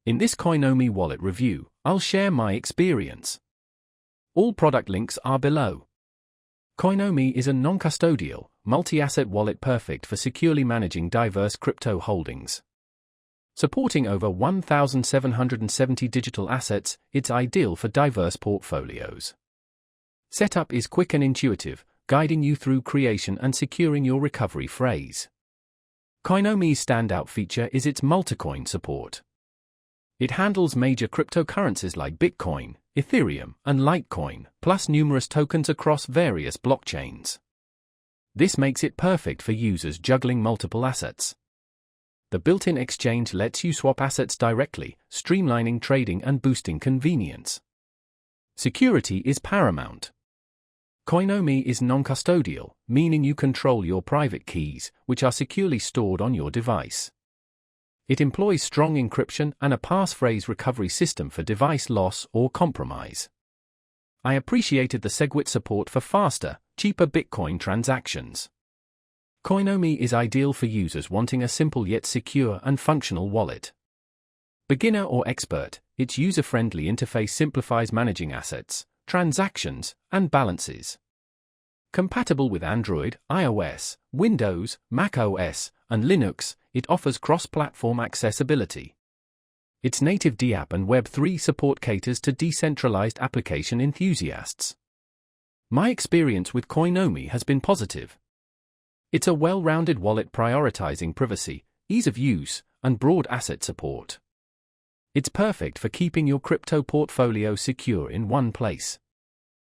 In this Coinomi wallet review, I'll share my experience. All product links are below. Coinomi is a non-custodial, multi-asset wallet perfect for securely managing diverse crypto holdings. Supporting over 1,770 digital assets, it's ideal for diverse portfolios. Setup is quick and intuitive, guiding you through creation and securing your recovery phrase. Coinomi's standout feature is its multicoin support. It handles major cryptocurrencies like Bitcoin, Ethereum, and Litecoin, plus numerous tokens across various blockchains. This makes it perfect for users juggling multiple assets. The built-in exchange lets you swap assets directly, streamlining trading and boosting convenience. Security is paramount. Coinomi is non-custodial, meaning you control your private keys, which are securely stored on your device. It employs strong encryption and a passphrase recovery system for device loss or compromise. I appreciated the SegWit support for faster, cheaper Bitcoin transactions. Coinomi is ideal for users wanting a simple yet secure and functional wallet. Beginner or expert, its user-friendly interface simplifies managing assets, transactions, and balances. Compatible with Android, iOS, Windows, Mac OS, and Linux, it offers cross-platform accessibility. Its native DApp and Web3 support caters to decentralized application enthusiasts. My experience with Coinomi has been positive. It's a well-rounded wallet prioritizing privacy, ease of use, and broad asset support. It's perfect for keeping your crypto portfolio secure in one place.